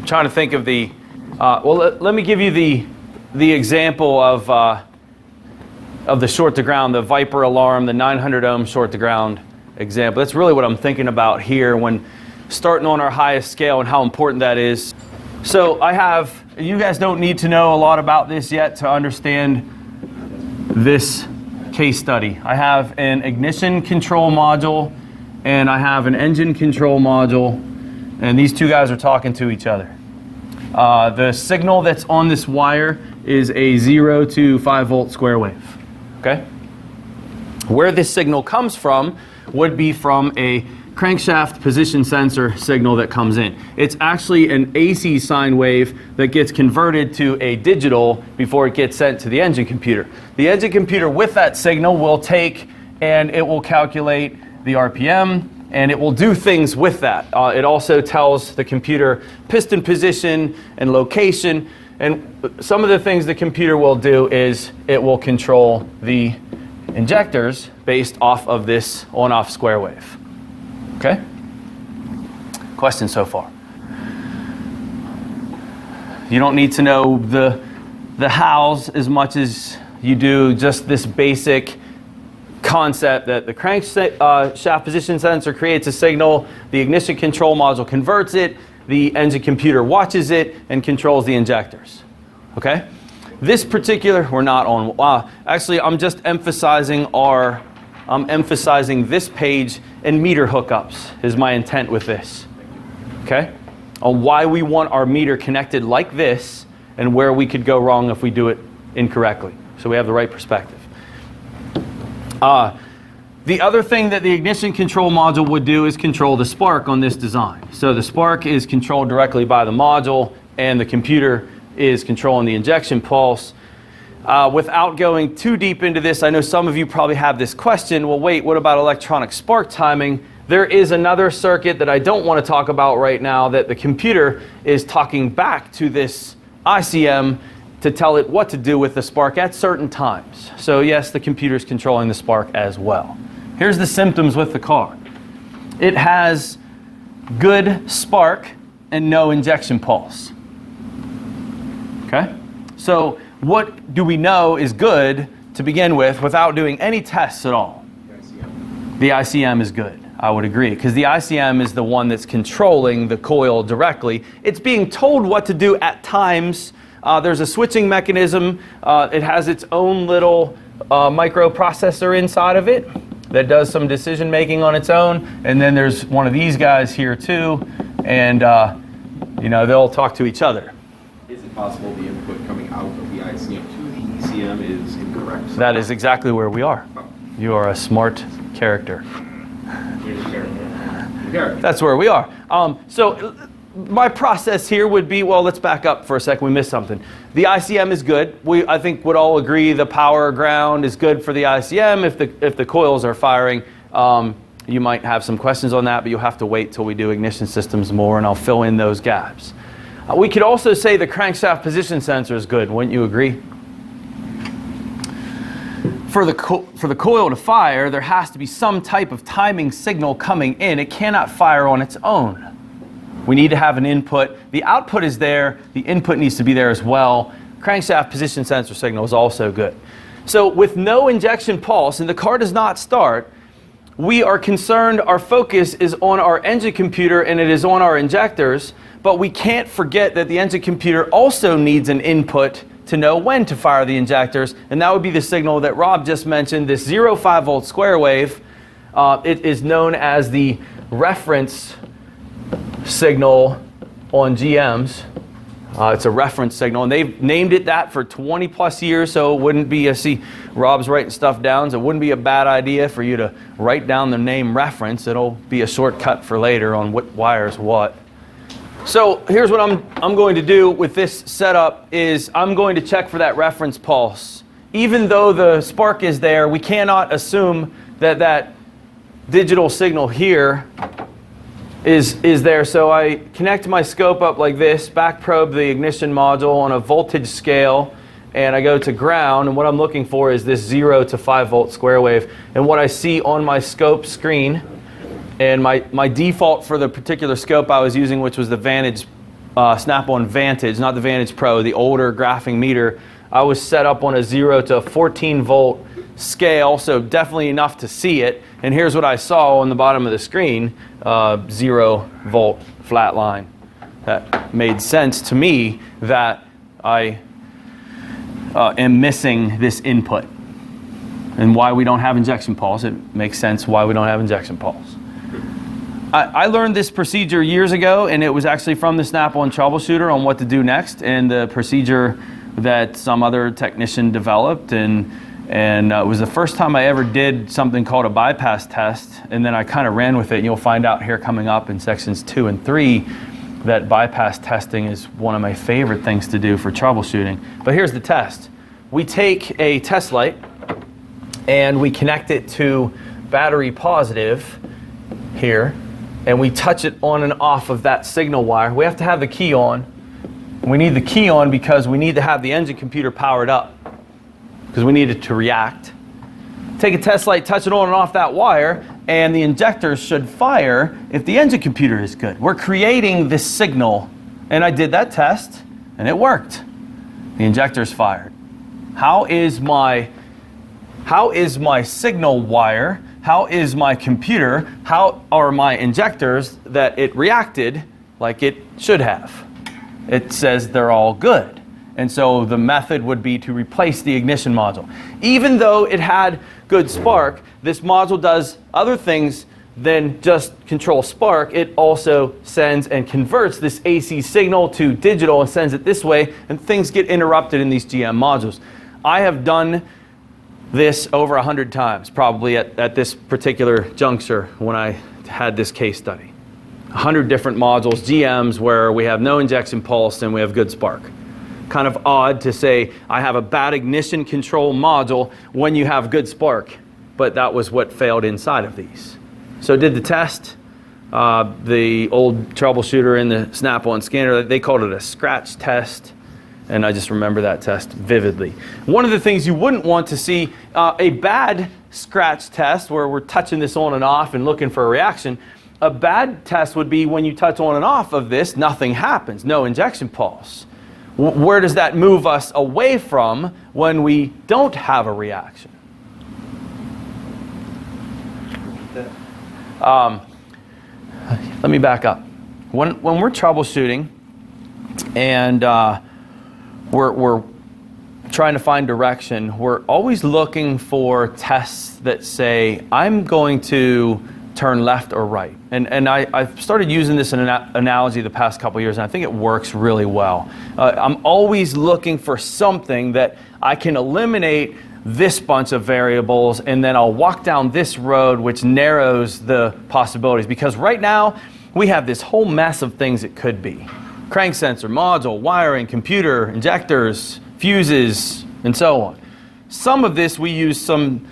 trying to think of the, let me give you the example of the short to ground, the Viper alarm, the 900 ohm short to ground example. That's really what I'm thinking about here when starting on our highest scale and how important that is. So you guys don't need to know a lot about this yet to understand this case study. I have an ignition control module and I have an engine control module, and these two guys are talking to each other. The signal that's on this wire is a 0 to 5 volt square wave. Okay? Where this signal comes from would be from a crankshaft position sensor signal that comes in. It's actually an AC sine wave that gets converted to a digital before it gets sent to the engine computer. The engine computer with that signal will take and it will calculate the RPM and it will do things with that. It also tells the computer piston position and location, and some of the things the computer will do is it will control the injectors based off of this on-off square wave. Okay? Questions so far? You don't need to know the hows as much as you do just this basic concept that the crankshaft position sensor creates a signal, the ignition control module converts it, the engine computer watches it and controls the injectors. Okay? This particular, we're not on, actually I'm just emphasizing this page and meter hookups is my intent with this. Okay? On why we want our meter connected like this and where we could go wrong if we do it incorrectly. So we have the right perspective. The other thing that the ignition control module would do is control the spark on this design. So the spark is controlled directly by the module and the computer is controlling the injection pulse. Without going too deep into this, I know some of you probably have this question, well wait, what about electronic spark timing? There is another circuit that I don't want to talk about right now that the computer is talking back to this ICM to tell it what to do with the spark at certain times. So yes, the computer is controlling the spark as well. Here's the symptoms with the car. It has good spark and no injection pulse. Okay? So what do we know is good to begin with without doing any tests at all? The ICM is good. I would agree, because the ICM is the one that's controlling the coil directly. It's being told what to do at times. There's a switching mechanism. It has its own little microprocessor inside of it that does some decision making on its own. And then there's one of these guys here too, and they'll talk to each other. Is it possible the input coming out of the ICM to the ECM is incorrect? That is exactly where we are. You are a smart character. That's where we are. So my process here would be, well, let's back up for a second. We missed something. The ICM is good. I think would all agree the power ground is good for the ICM. If the coils are firing, you might have some questions on that, but you'll have to wait till we do ignition systems more, and I'll fill in those gaps. We could also say the crankshaft position sensor is good. Wouldn't you agree? For the coil to fire, there has to be some type of timing signal coming in. It cannot fire on its own. We need to have an input. The output is there. The input needs to be there as well. Crankshaft position sensor signal is also good. So with no injection pulse and the car does not start, we are concerned, our focus is on our engine computer and it is on our injectors, but we can't forget that the engine computer also needs an input to know when to fire the injectors, and that would be the signal that Rob just mentioned, this 0.5 volt square wave. It is known as the reference signal on GMs. It's a reference signal, and they've named it that for 20 plus years, so it wouldn't be, see Rob's writing stuff down, so it wouldn't be a bad idea for you to write down the name reference. It'll be a shortcut for later on what wires what. So here's what I'm going to do with this setup is I'm going to check for that reference pulse. Even though the spark is there, we cannot assume that that digital signal here is there. So I connect my scope up like this, back probe the ignition module on a voltage scale, and I go to ground, and what I'm looking for is this 0 to 5 volt square wave. And what I see on my scope screen, and my default for the particular scope I was using, which was the Vantage Snap-on Vantage, not the Vantage Pro, the older graphing meter, I was set up on a 0 to 14 volt scale, so definitely enough to see it. And here's what I saw on the bottom of the screen, 0 volt flat line. That made sense to me that I am missing this input. And why we don't have injection pulse, it makes sense why we don't have injection pulse. I learned this procedure years ago, and it was actually from the Snap-on troubleshooter on what to do next, and the procedure that some other technician developed, and it was the first time I ever did something called a bypass test, and then I kind of ran with it, and you'll find out here coming up in sections 2 and 3 that bypass testing is one of my favorite things to do for troubleshooting. But here's the test. We take a test light and we connect it to battery positive here, and we touch it on and off of that signal wire. We have to have the key on. We need the key on because we need to have the engine computer powered up because we need it to react. Take a test light, touch it on and off that wire, and the injectors should fire if the engine computer is good. We're creating this signal, and I did that test, and it worked. The injectors fired. How is my signal wire? How is my computer? How are my injectors that it reacted like it should have? It says they're all good. And so the method would be to replace the ignition module. Even though it had good spark, this module does other things than just control spark. It also sends and converts this AC signal to digital and sends it this way, and things get interrupted in these GM modules. I have done this over 100 times, probably at this particular juncture when I had this case study. 100 different modules, GMs, where we have no injection pulse and we have good spark. Kind of odd to say I have a bad ignition control module when you have good spark, but that was what failed inside of these. So did the test. The old troubleshooter in the Snap-on scanner, they called it a scratch test. And I just remember that test vividly. One of the things you wouldn't want to see, a bad scratch test where we're touching this on and off and looking for a reaction. A bad test would be when you touch on and off of this, nothing happens, no injection pulse. Where does that move us away from when we don't have a reaction? Let me back up. When we're troubleshooting and we're trying to find direction, we're always looking for tests that say, I'm going to turn left or right. And I've started using this in an analogy the past couple years, and I think it works really well. I'm always looking for something that I can eliminate this bunch of variables, and then I'll walk down this road, which narrows the possibilities. Because right now, we have this whole mess of things it could be. Crank sensor, module, wiring, computer, injectors, fuses, and so on. Some of this we use some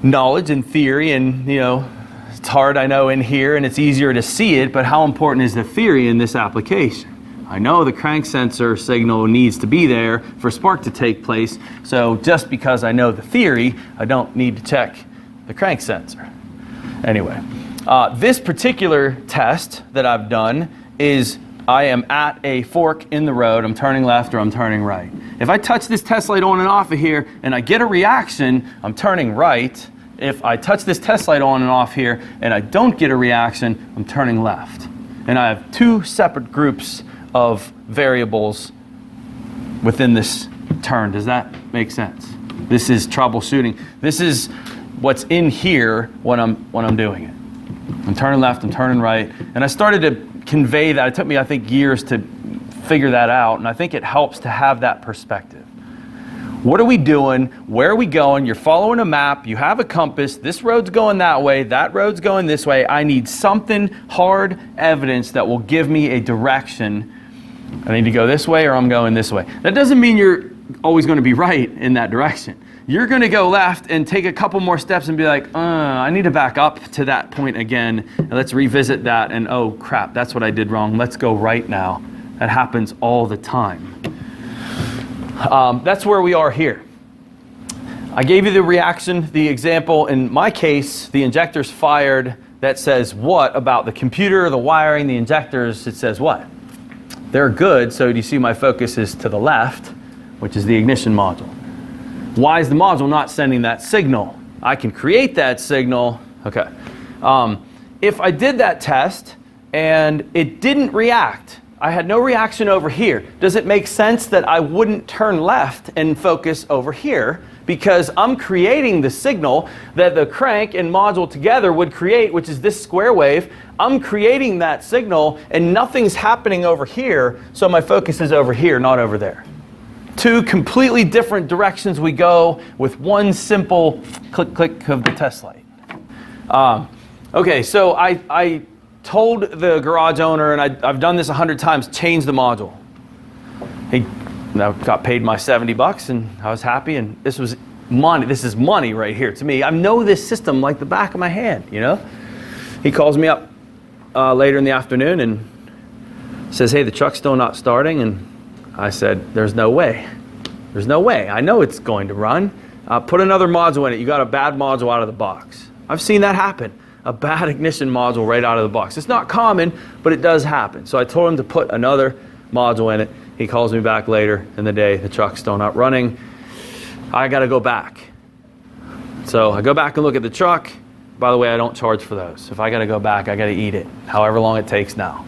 knowledge and theory, and it's hard, I know, in here, and it's easier to see it, but how important is the theory in this application? I know the crank sensor signal needs to be there for spark to take place, so just because I know the theory, I don't need to check the crank sensor. Anyway, this particular test that I've done is I am at a fork in the road, I'm turning left or I'm turning right. If I touch this test light on and off of here and I get a reaction, I'm turning right. If I touch this test light on and off here and I don't get a reaction, I'm turning left. And I have two separate groups of variables within this turn. Does that make sense? This is troubleshooting. This is what's in here when I'm doing it. I'm turning left, I'm turning right. And I started to convey that. It took me, I think, years to figure that out, and I think it helps to have that perspective. What are we doing? Where are we going? You're following a map, you have a compass, this road's going that way, that road's going this way. I need something, hard evidence that will give me a direction. I need to go this way or I'm going this way. That doesn't mean you're always going to be right in that direction. You're going to go left and take a couple more steps and be like, I need to back up to that point again. And let's revisit that. And oh crap, that's what I did wrong. Let's go right now. That happens all the time. That's where we are here. I gave you the reaction, the example. In my case, the injectors fired. That says what about the computer, the wiring, the injectors? It says what? they're good, so you see my focus is to the left, which is the ignition module. Why is the module not sending that signal? I can create that signal. Okay. If I did that test and it didn't react, I had no reaction over here, does it make sense that I wouldn't turn left and focus over here? Because I'm creating the signal that the crank and module together would create, which is this square wave. I'm creating that signal and nothing's happening over here, so my focus is over here, not over there. Two completely different directions we go with one simple click, click of the test light. Okay, so I told the garage owner, and I've done this 100 times, change the module. He got paid my $70 and I was happy, and this was money. This is money right here to me. I know this system like the back of my hand, you know? He calls me up later in the afternoon and says, hey, the truck's still not starting. And I said, there's no way. There's no way. I know it's going to run. Put another module in it. You got a bad module out of the box. I've seen that happen. A bad ignition module right out of the box. It's not common, but it does happen. So I told him to put another module in it. He calls me back later in the day. The truck's still not running. I got to go back. So I go back and look at the truck. By the way, I don't charge for those. If I got to go back, I got to eat it, however long it takes now.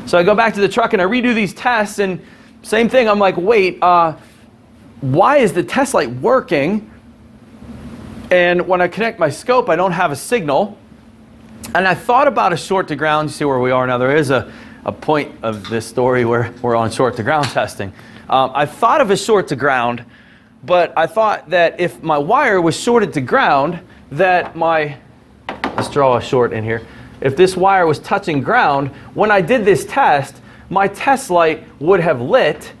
So I go back to the truck and I redo these tests, and same thing. I'm like, wait, why is the test light working? And when I connect my scope, I don't have a signal. And I thought about a short to ground. You see where we are now. There is a point of this story where we're on short to ground testing. I thought of a short to ground, but I thought that if my wire was shorted to ground, that let's draw a short in here. If this wire was touching ground, when I did this test, my test light would have lit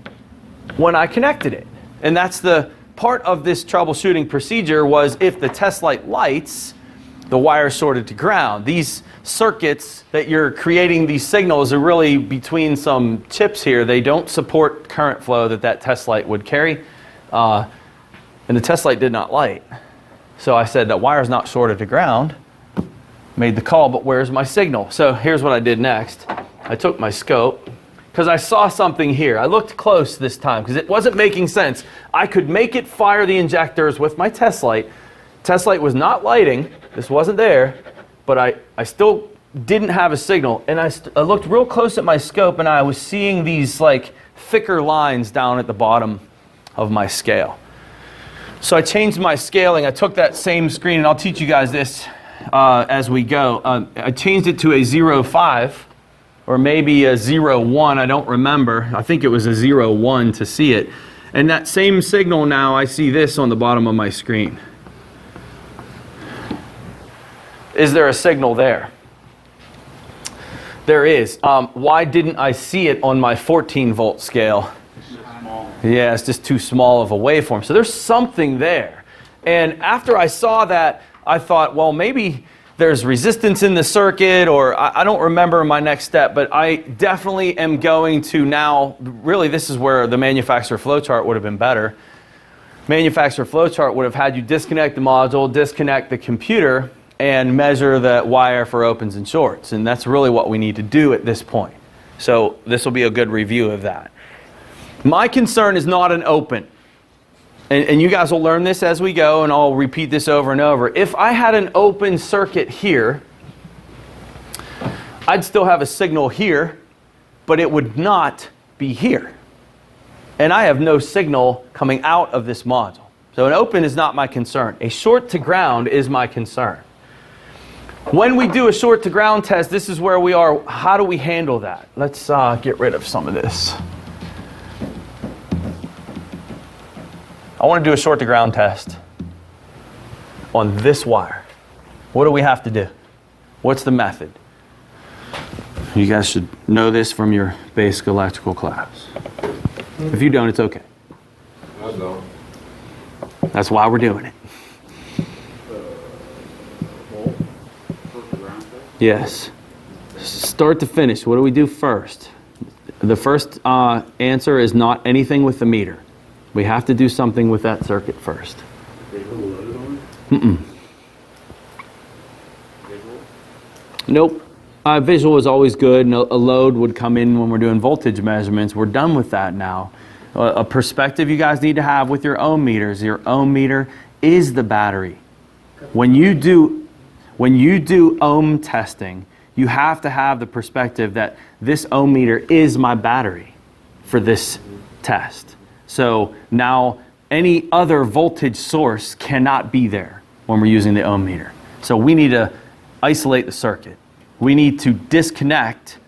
when I connected it. And that's the part of this troubleshooting procedure, was if the test light lights, the wire is shorted to ground. These circuits that you're creating, these signals, are really between some chips here. They don't support current flow that test light would carry. And the test light did not light. So I said, that wire's not shorted to ground. Made the call, but where's my signal? So here's what I did next. I took my scope, because I saw something here. I looked close this time because it wasn't making sense. I could make it fire the injectors with my test light. Test light was not lighting. This wasn't there, but I still didn't have a signal. And I looked real close at my scope, and I was seeing these like thicker lines down at the bottom of my scale. So I changed my scaling. I took that same screen, and I'll teach you guys this as we go. I changed it to a 0.5. Or maybe a 0.1, I don't remember. I think it was a 0.1 to see it. And that same signal now, I see this on the bottom of my screen. Is there a signal there? There is. Why didn't I see it on my 14 volt scale? It's just small. Yeah, it's just too small of a waveform. So there's something there. And after I saw that, I thought, well, maybe there's resistance in the circuit, or I don't remember my next step, but I definitely am going to now, really this is where the manufacturer flowchart would have been better. Manufacturer flowchart would have had you disconnect the module, disconnect the computer, and measure the wire for opens and shorts. And that's really what we need to do at this point. So this will be a good review of that. My concern is not an open. And you guys will learn this as we go, and I'll repeat this over and over. If I had an open circuit here, I'd still have a signal here, but it would not be here. And I have no signal coming out of this module. So an open is not my concern. A short to ground is my concern. When we do a short to ground test, this is where we are. How do we handle that? Let's get rid of some of this. I want to do a short to ground test on this wire. What do we have to do? What's the method? You guys should know this from your basic electrical class. If you don't, it's okay. I don't. That's why we're doing it. Yes. Start to finish. What do we do first? The first answer is not anything with the meter. We have to do something with that circuit first. Mm-mm. Nope. Visual is always good, and a load would come in when we're doing voltage measurements. We're done with that now. A perspective you guys need to have with your ohm meters. Your ohm meter is the battery. When you do ohm testing, you have to have the perspective that this ohm meter is my battery for this test. So now any other voltage source cannot be there when we're using the ohm meter. So we need to isolate the circuit. We need to disconnect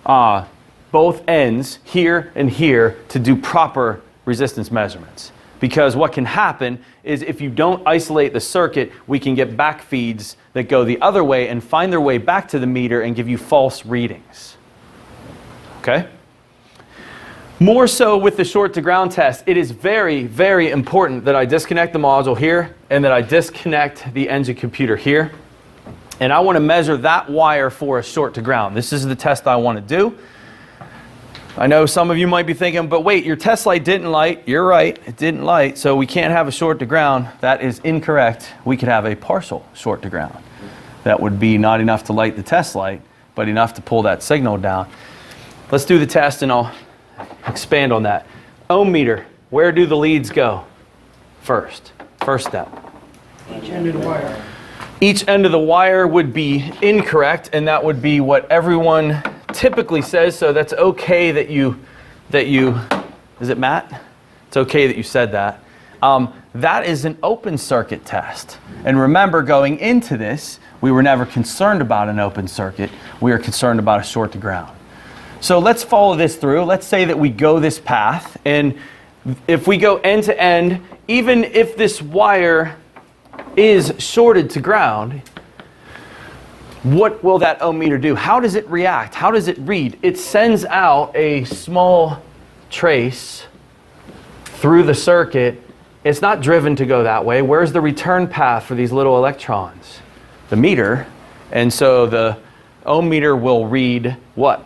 both ends here and here to do proper resistance measurements. Because what can happen is if you don't isolate the circuit, we can get back feeds that go the other way and find their way back to the meter and give you false readings. Okay? More so with the short to ground test, it is very, very important that I disconnect the module here and that I disconnect the engine computer here. And I want to measure that wire for a short to ground. This is the test I want to do. I know some of you might be thinking, but wait, your test light didn't light. You're right, it didn't light, so we can't have a short to ground. That is incorrect. We could have a partial short to ground. That would be not enough to light the test light, but enough to pull that signal down. Let's do the test and I'll expand on that. Ohm meter, where do the leads go first? First step. Each end of the wire. Each end of the wire would be incorrect, and that would be what everyone typically says, so that's okay that you, is it Matt? It's okay that you said that. That is an open circuit test. And remember, going into this, we were never concerned about an open circuit. We were concerned about a short to ground. So let's follow this through. Let's say that we go this path, and if we go end to end, even if this wire is shorted to ground, what will that ohm meter do? How does it react? How does it read? It sends out a small trace through the circuit. It's not driven to go that way. Where's the return path for these little electrons? The meter. And so the ohm meter will read what?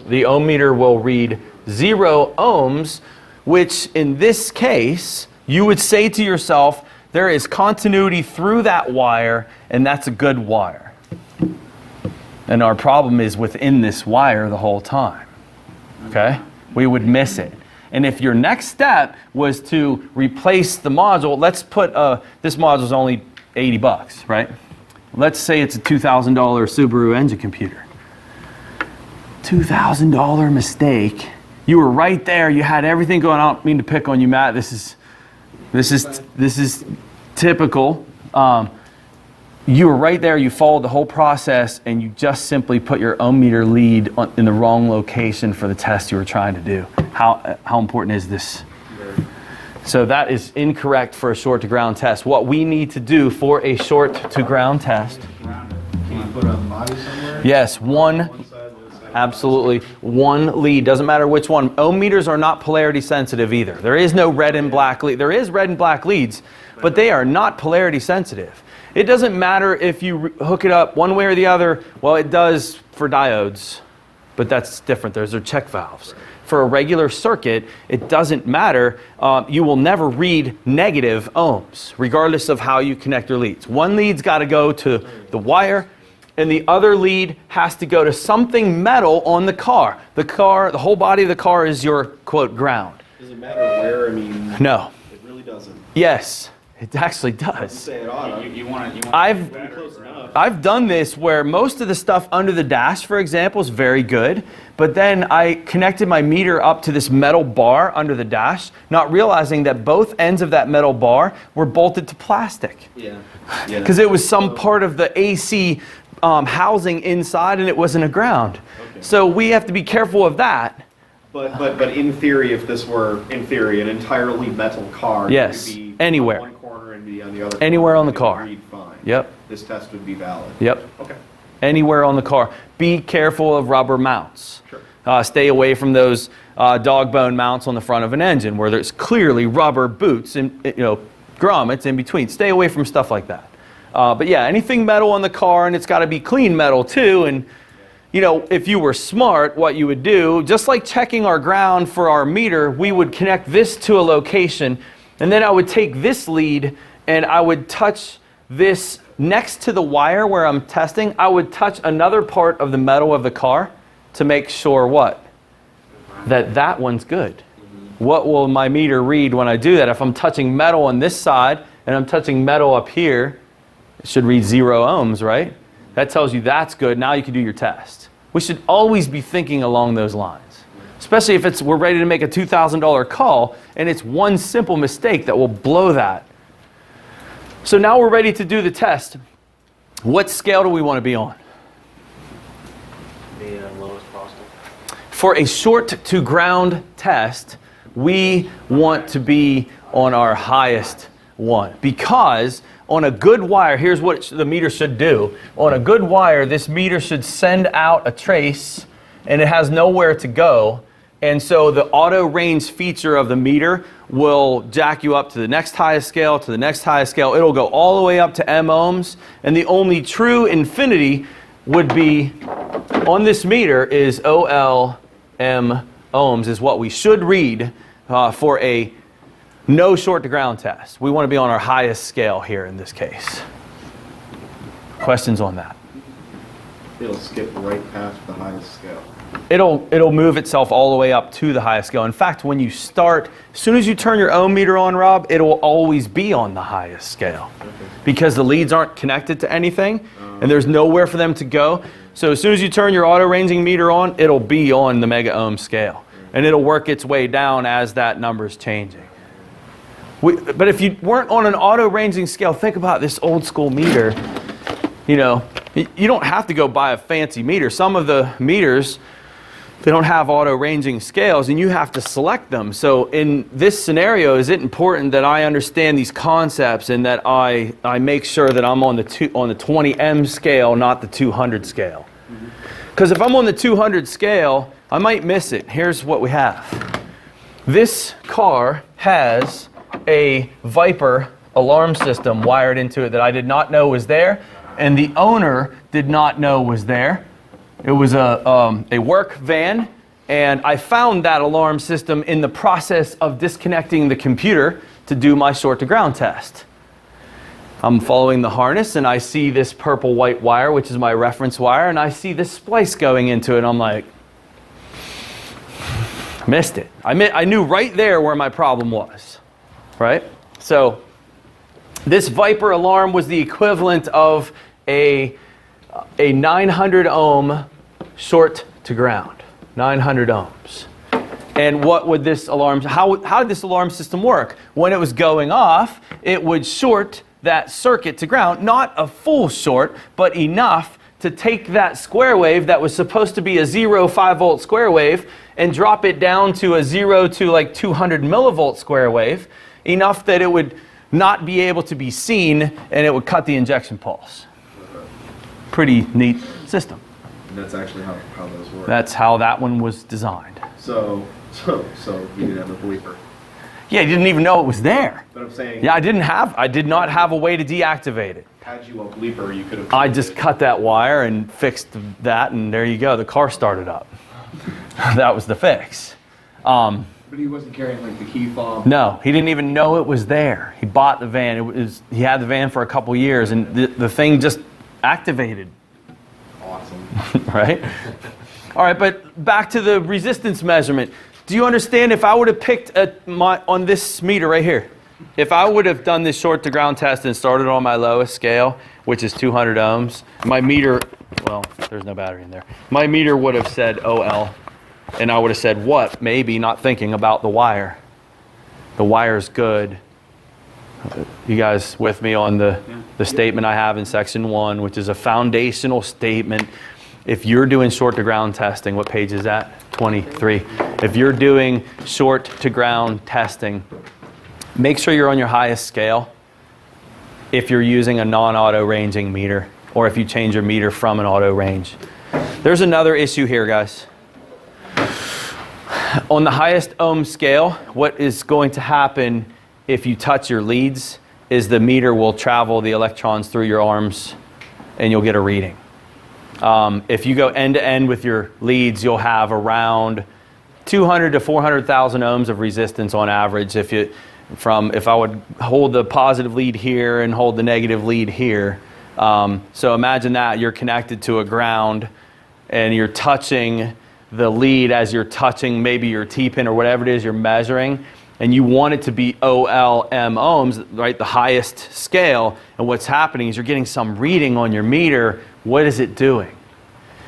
The ohm meter will read 0 ohms, which in this case, you would say to yourself, there is continuity through that wire, and that's a good wire. And our problem is within this wire the whole time. Okay? We would miss it. And if your next step was to replace the module, let's put, this module's only 80 bucks, right? Let's say it's a $2,000 Subaru engine computer. $2,000 mistake. You were right there. You had everything going on. I don't mean to pick on you, Matt. This is typical. You were right there. You followed the whole process, and you just simply put your ohm meter lead in the wrong location for the test you were trying to do. How important is this? So that is incorrect for a short to ground test. What we need to do for a short to ground test. Can you put a body somewhere? Yes, one. Absolutely. One lead. Doesn't matter which one. Ohm meters are not polarity sensitive either. There is no red and black lead. There is red and black leads, but they are not polarity sensitive. It doesn't matter if you hook it up one way or the other. Well, it does for diodes, but that's different. Those are check valves. For a regular circuit, it doesn't matter. You will never read negative ohms, regardless of how you connect your leads. One lead's got to go to the wire, and the other lead has to go to something metal on the car. The whole body of the car is your, quote, ground. Does it matter where? I mean, no. It really doesn't. Yes, it actually does. Say it ought to. You want I've done this where most of the stuff under the dash, for example, is very good, but then I connected my meter up to this metal bar under the dash, not realizing that both ends of that metal bar were bolted to plastic. Yeah. Because it was some part of the AC housing inside, and it wasn't a ground. Okay. So we have to be careful of that. But in theory, if this were, in theory, an entirely metal car, Yes, it would be anywhere. on one corner and be on the other Anywhere corner, on the and it car. would read fine. Yep. This test would be valid. Yep. Okay. Anywhere on the car. Be careful of rubber mounts. Sure. Stay away from those dog bone mounts on the front of an engine where there's clearly rubber boots and grommets in between. Stay away from stuff like that. But yeah, anything metal on the car, and it's got to be clean metal too. And if you were smart, what you would do, just like checking our ground for our meter, we would connect this to a location, and then I would take this lead and I would touch this next to the wire where I'm testing, I would touch another part of the metal of the car to make sure what? That one's good. What will my meter read when I do that? If I'm touching metal on this side and I'm touching metal up here, it should read 0 ohms, right? That tells you that's good. Now you can do your test. We should always be thinking along those lines, especially if we're ready to make a $2,000 call and it's one simple mistake that will blow that. So now we're ready to do the test. What scale do we want to be on? The lowest possible. For a short to ground test, we want to be on our highest one, because on a good wire, here's what the meter should do. On a good wire, this meter should send out a trace and it has nowhere to go. And so the auto range feature of the meter will jack you up to the next highest scale, to the next highest scale. It'll go all the way up to M ohms. And the only true infinity would be on this meter is OLM ohms is what we should read for a no short to ground test. We want to be on our highest scale here in this case. Questions on that? It'll skip right past the highest scale. It'll move itself all the way up to the highest scale. In fact, when you start, as soon as you turn your ohm meter on, Rob, it'll always be on the highest scale. Okay. Because the leads aren't connected to anything and there's nowhere for them to go. So as soon as you turn your auto ranging meter on, it'll be on the mega ohm scale. And it'll work its way down as that number is changing. But if you weren't on an auto ranging scale, think about this old school meter. You know, you don't have to go buy a fancy meter. Some of the meters, they don't have auto ranging scales and you have to select them. So in this scenario, is it important that I understand these concepts and that I make sure that I'm on the 20M scale, not the 200 scale? Because if I'm on the 200 scale, I might miss it. Here's what we have. This car has a Viper alarm system wired into it that I did not know was there, and the owner did not know was there. It was a work van, and I found that alarm system in the process of disconnecting the computer to do my short to ground test. I'm following the harness and I see this purple white wire, which is my reference wire, and I see this splice going into it, and I'm like, missed it. I knew right there where my problem was, right? So this Viper alarm was the equivalent of a 900 ohm short to ground, 900 ohms. And what would this alarm, how did this alarm system work? When it was going off, it would short that circuit to ground, not a full short, but enough to take that square wave that was supposed to be a 5 volt square wave and drop it down to a 0 to like 200 millivolt square wave, enough that it would not be able to be seen and it would cut the injection pulse. Pretty neat system. And that's actually how those work. That's how that one was designed. So you didn't have a bleeper. Yeah, you didn't even know it was there. But I'm saying, Yeah, I did not have a way to deactivate it. had you a bleeper, you could have. I just cut that wire and fixed that, and there you go. The car started up. That was the fix. But he wasn't carrying like the key fob. No, he didn't even know it was there. He bought the van. He had the van for a couple years, and the thing just activated. Awesome. Right? All right, but back to the resistance measurement. Do you understand if I would have picked on this meter right here, if I would have done this short to ground test and started on my lowest scale, which is 200 ohms, my meter, well, there's no battery in there. My meter would have said OL, and I would have said what? Maybe, not thinking about the wire. The wire's good. You guys with me on the statement I have in section 1, which is a foundational statement. If you're doing short to ground testing, what page is that? 23. If you're doing short to ground testing, make sure you're on your highest scale if you're using a non-auto ranging meter, or if you change your meter from an auto range. There's another issue here, guys. On the highest ohm scale, what is going to happen if you touch your leads is the meter will travel the electrons through your arms and you'll get a reading. If you go end to end with your leads, you'll have around 200 to 400,000 ohms of resistance on average. If I would hold the positive lead here and hold the negative lead here, So imagine that you're connected to a ground and you're touching the lead as you're touching maybe your T-pin or whatever it is you're measuring, and you want it to be OLM ohms, right, the highest scale, and what's happening is you're getting some reading on your meter. What is it doing?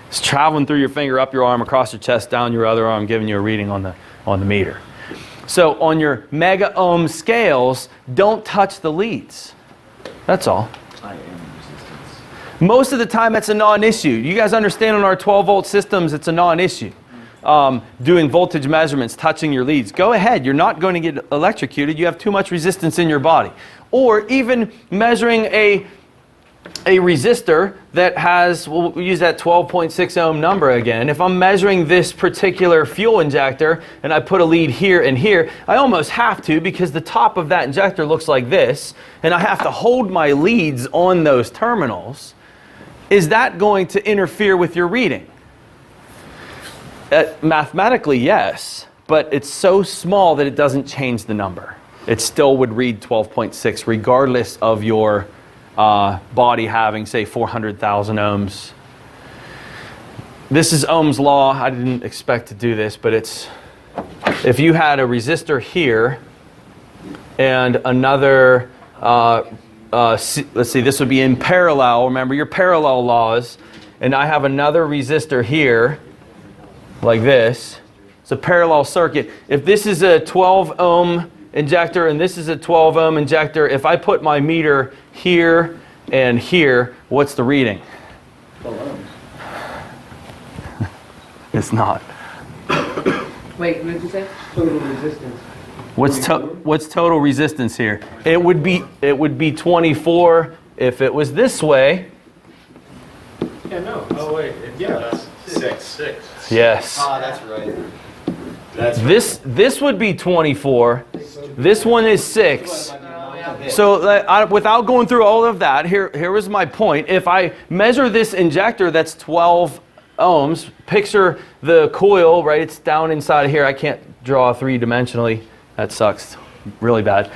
It's traveling through your finger, up your arm, across your chest, down your other arm, giving you a reading on the meter. So on your mega ohm scales, don't touch the leads. That's all. Most of the time, it's a non-issue. You guys understand on our 12-volt systems, it's a non-issue. Doing voltage measurements, touching your leads. Go ahead. You're not going to get electrocuted. You have too much resistance in your body. Or even measuring a resistor that has, we'll use that 12.6 ohm number again. If I'm measuring this particular fuel injector and I put a lead here and here, I almost have to, because the top of that injector looks like this, and I have to hold my leads on those terminals. Is that going to interfere with your reading? Mathematically, yes, but it's so small that it doesn't change the number. It still would read 12.6 regardless of your body having, say, 400,000 ohms. This is Ohm's law. I didn't expect to do this, but it's, if you had a resistor here and another, let's see, this would be in parallel. Remember your parallel laws. And I have another resistor here, like this. It's a parallel circuit. If this is a 12 ohm injector and this is a 12 ohm injector, if I put my meter here and here, what's the reading? 12 ohms. It's not. Wait, what did you say? Total resistance. What's total resistance here? It would be 24 if it was this way. Yeah, no. Oh wait, Yeah. that's six. Yes. Ah, that's right. This would be 24. This one is 6. So without going through all of that, here was my point. If I measure this injector that's 12 ohms, picture the coil, right? It's down inside of here. I can't draw three-dimensionally. That sucks really bad.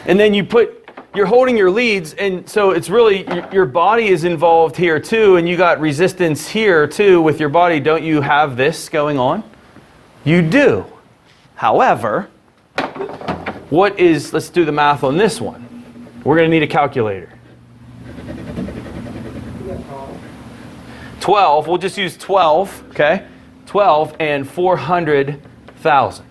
And then you're holding your leads, and so it's really, your body is involved here too, and you got resistance here too with your body. Don't you have this going on? You do. However, let's do the math on this one. We're going to need a calculator. 12, we'll just use 12, okay? 12 and 400,000.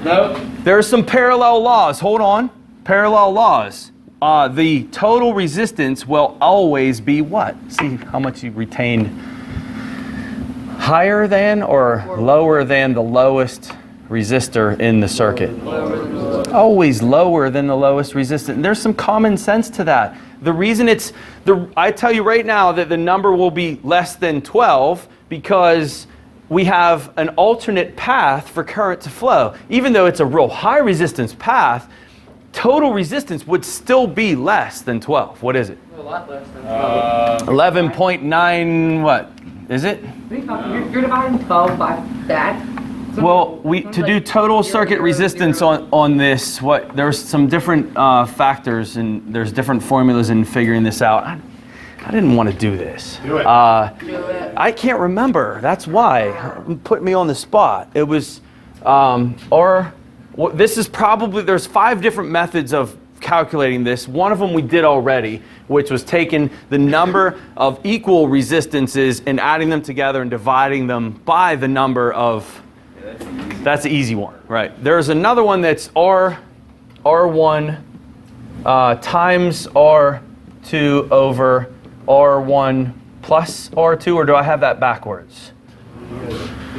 No. There are some parallel laws. Hold on. Parallel laws. The total resistance will always be what? See how much you retained. Higher than or lower than the lowest resistor in the circuit? Always lower than the lowest resistance. There's some common sense to that. The reason I tell you right now that the number will be less than 12 because we have an alternate path for current to flow. Even though it's a real high resistance path, total resistance would still be less than 12. What is it? A lot less than 12. 11.9 what? Is it? You're dividing 12 by that. So Well, to do total circuit resistance on this, there's some different factors and there's different formulas in figuring this out. I didn't want to do this. Do it. I can't remember. That's why. Put me on the spot. It was, this is probably, there's 5 different methods of calculating this. One of them we did already, which was taking the number of equal resistances and adding them together and dividing them by the number of, that's the easy one, right? There's another one that's R1 times R2 over R1 plus R2, or do I have that backwards?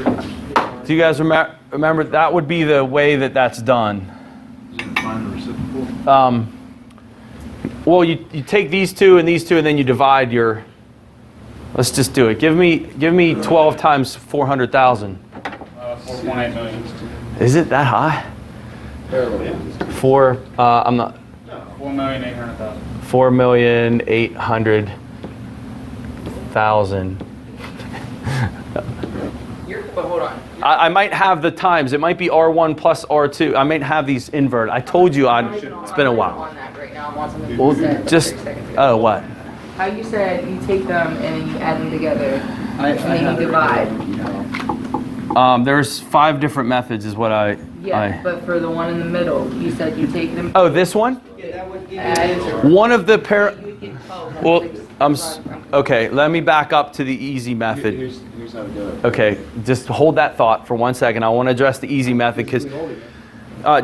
Do you guys remember? That would be the way that's done. Find the reciprocal. Well, you take these two, and then you divide your. Let's just do it. Give me 12 times 400,000. 4.8 million. Is it that high? I'm not. 4,800,000. 4,800,000. But hold on. I might have the times. It might be R1 plus R2. I might have these inverted. I told you it's been a while. On that right now. John wants something Well, to say. just, 30 seconds ago. oh, what? How you said you take them and then you add them together, and then have you it divide. written, you know. There's 5 different methods is what Yeah, but for the one in the middle, you said you take them. Oh, this one? Yeah, that would give you Add- an answer. One of the You would get 12. well, That's okay, let me back up to the easy method. Here's how to do it. Okay, just hold that thought for 1 second. I want to address the easy method because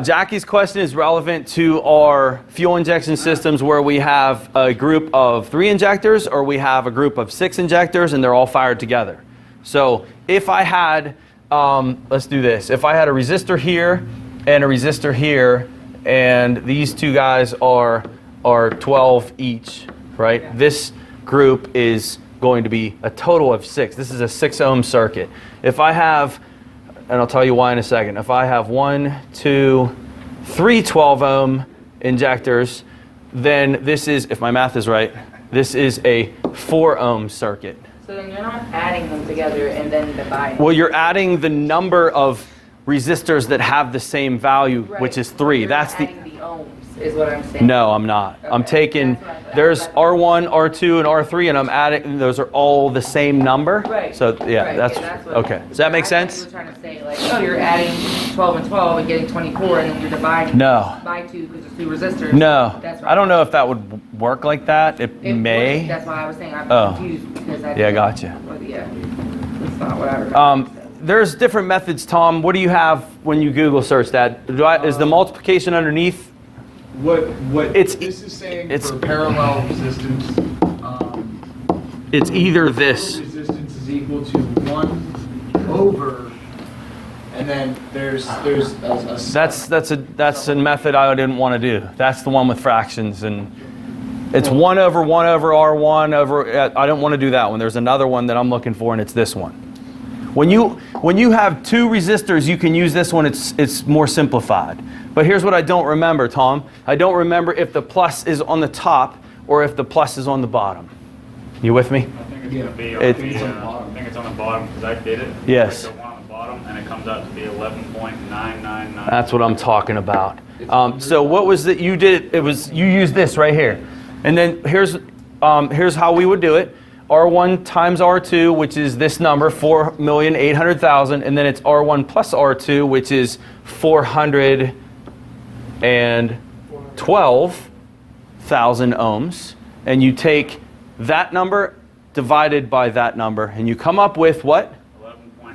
Jackie's question is relevant to our fuel injection systems where we have a group of 3 injectors or we have a group of 6 injectors and they're all fired together. So if I had, let's do this. If I had a resistor here and a resistor here and these 2 guys are 12 each, right? This group is going to be a total of 6. This is a 6 ohm circuit. If I have, and I'll tell you why in a second, if I have 1, 2, 3 12 ohm injectors, then this is, if my math is right, this is a 4 ohm circuit. So then you're not adding them together and then dividing. Well, you're adding the number of resistors that have the same value, Right. which is 3. You're That's not the, adding the ohms, is what I'm saying. no, I'm not. I'm Okay. taking, That's what I thought. there's R1, R2, and R3, and I'm adding, those are all the same number. Right. So, yeah, Right, that's, what- okay. Does that make I thought sense? you were trying to say, like, oh, you're adding 12 and 12 and getting 24, and then you're dividing No. by 2 because there's 2 resistors. No, That's I don't know if that would work like that. It It may. would. That's why I was saying I'm Oh. confused because I Yeah, didn't- gotcha. Well, yeah, it's not whatever. There's different methods, Tom. What do you have when you Google search that? Is the multiplication underneath? What It's- this is saying it's- for parallel resistance, It's either total this. resistance is equal to 1 over, and then there's a That's a method I didn't want to do. That's the one with fractions, and it's 1 over R1 over. I don't want to do that one. There's another one that I'm looking for, and it's this one. When you have 2 resistors, you can use this one. It's more simplified. But here's what I don't remember, Tom. I don't remember if the plus is on the top or if the plus is on the bottom. You with me? I think it's going to be on It- the, I think it's on the bottom because I did it. Yes. Like the one on the bottom, and it comes out to be 11.999. That's what I'm talking about. So what was it you did? It was you used this right here, and then here's how we would do it: R1 times R2, which is this number, 4,800,000, and then it's R1 plus R2, which is 412,000 ohms, and you take that number divided by that number, and you come up with what?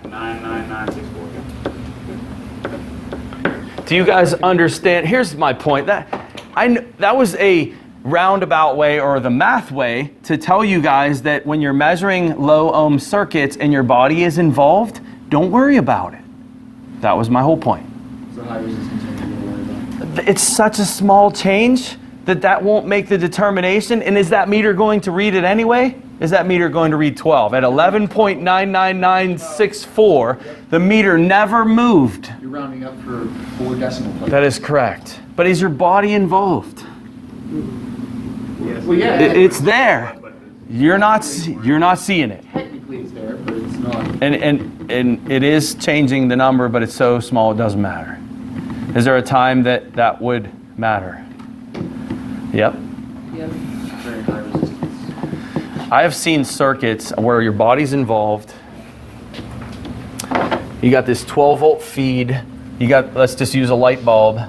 11.99964. Do you guys understand? Here's my point. That was a roundabout way or the math way to tell you guys that when you're measuring low ohm circuits and your body is involved, don't worry about it. That was my whole point. it's a high resistance one you don't worry about. It's such a small change that won't make the determination. And is that meter going to read it anyway? Is that meter going to read 12? At 11.99964, the meter never moved. You're rounding up for 4 decimal places. That is correct. But is your body involved? Well, yeah, It's there. You're not seeing it. technically it's there, but it's not. And it is changing the number, but it's so small it doesn't matter. Is there a time that would matter? Yep. Yeah. Very high resistance. I have seen circuits where your body's involved. You got this 12 volt feed. Let's just use a light bulb.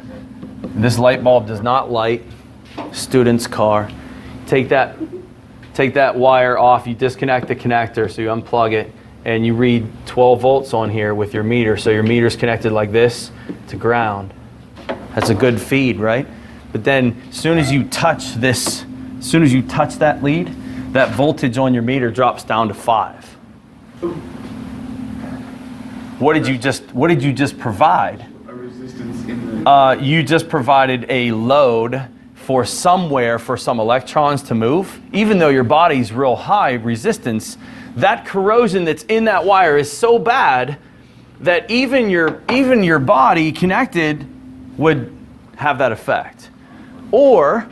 This light bulb does not light. Student's car. Take that wire off, you disconnect the connector, so you unplug it, and you read 12 volts on here with your meter. So your meter's connected like this to ground. That's a good feed, right? But then as soon as you touch that lead, that voltage on your meter drops down to 5. What did you just provide? A resistance in the. You just provided a load for somewhere for some electrons to move. Even though your body's real high resistance, that corrosion that's in that wire is so bad that even your body connected would have that effect. Or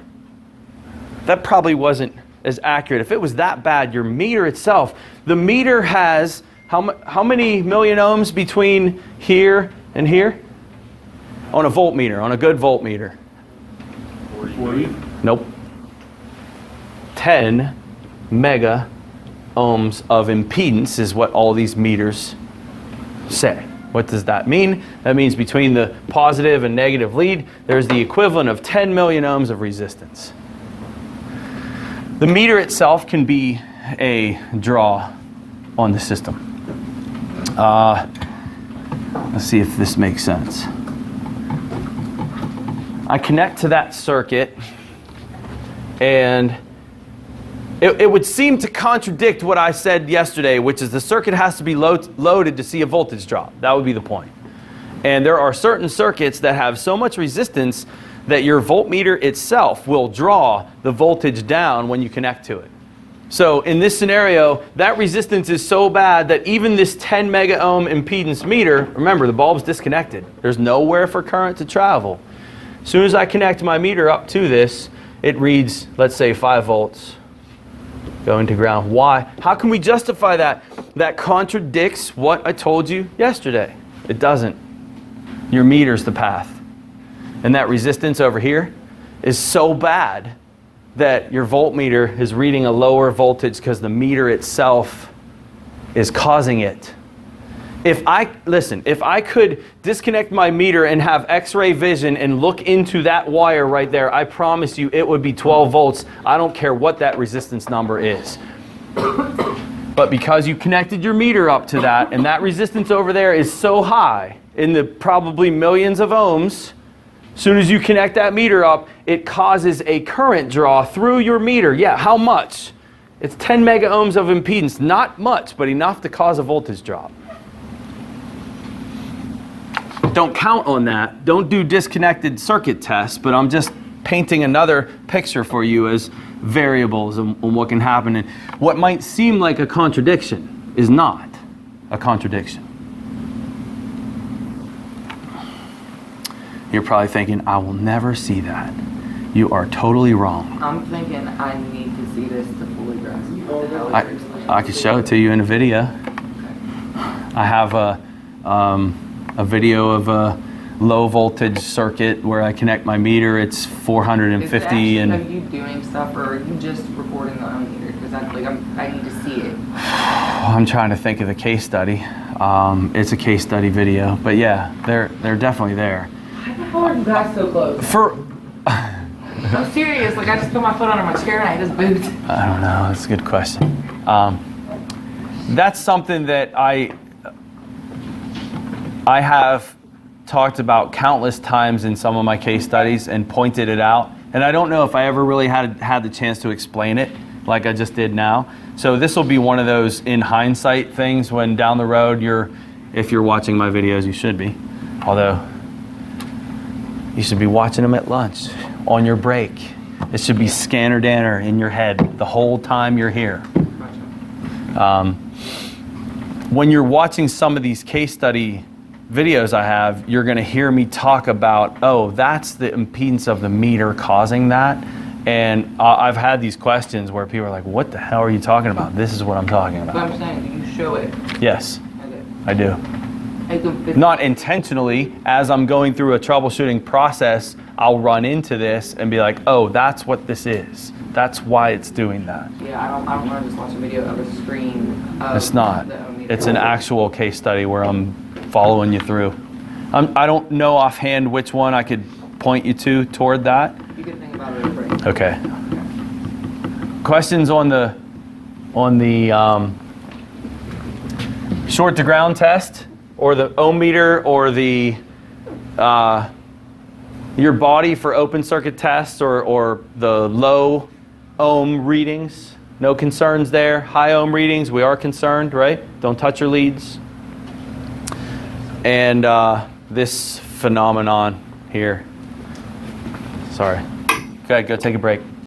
that probably wasn't as accurate. If it was that bad, your meter itself, the meter has how many million ohms between here and here? On a voltmeter, on a good voltmeter. 40. Nope. 10 mega ohms of impedance is what all these meters say. What does that mean? That means between the positive and negative lead, there's the equivalent of 10 million ohms of resistance. The meter itself can be a draw on the system. Let's see if this makes sense. I connect to that circuit, and it would seem to contradict what I said yesterday, which is the circuit has to be loaded to see a voltage drop. That would be the point. And there are certain circuits that have so much resistance that your voltmeter itself will draw the voltage down when you connect to it. So in this scenario, that resistance is so bad that even this 10 mega ohm impedance meter, remember the bulb's disconnected. There's nowhere for current to travel. As soon as I connect my meter up to this, it reads, let's say 5 volts. Going to ground. Why? How can we justify that? That contradicts what I told you yesterday. It doesn't. Your meter's the path. And that resistance over here is so bad that your voltmeter is reading a lower voltage because the meter itself is causing it. If I could disconnect my meter and have X-ray vision and look into that wire right there, I promise you it would be 12 volts. I don't care what that resistance number is. But because you connected your meter up to that, and that resistance over there is so high, in the probably millions of ohms, as soon as you connect that meter up, it causes a current draw through your meter. Yeah, how much? It's 10 mega ohms of impedance. Not much, but enough to cause a voltage drop. Don't count on that. Don't do disconnected circuit tests, but I'm just painting another picture for you as variables on what can happen. And what might seem like a contradiction is not a contradiction. You're probably thinking, I will never see that. You are totally wrong. I'm thinking I need to see this to fully grasp what the hell you're explaining. I could show it to you in a video. I have a video of a low voltage circuit where I connect my meter. It's 450 and Are you doing stuff, or are you just recording the own meter? Because I need to see it. I'm trying to think of the case study. It's a case study video, but yeah, they're definitely there. How are you guys so close? I'm serious. Like I just put my foot under my chair and I just moved. I don't know. That's a good question. That's something that I have talked about countless times in some of my case studies and pointed it out. And I don't know if I ever really had the chance to explain it like I just did now. So this will be one of those in hindsight things when down the road if you're watching my videos, you should be. Although you should be watching them at lunch, on your break. It should be ScannerDanner in your head the whole time you're here. When you're watching some of these case study videos I have, you're going to hear me talk about, oh, that's the impedance of the meter causing that. And I've had these questions where people are like, what the hell are you talking about? This is what I'm talking about. But I'm saying, do you show it? Yes, Okay. I do. Not intentionally. As I'm going through a troubleshooting process, I'll run into this and be like, oh, that's what this is. That's why it's doing that. Yeah, I don't want to just watch a video of a screen of It's not. the own meter. It's an actual case study where I'm following you through. I don't know offhand which one I could point you to toward that. You can think about it at a break. Okay. Questions on the short to ground test, or the ohm meter, or the your body for open circuit tests, or the low ohm readings? No concerns there. High ohm readings, we are concerned, right? Don't touch your leads. And this phenomenon here. Sorry. Go ahead, go take a break.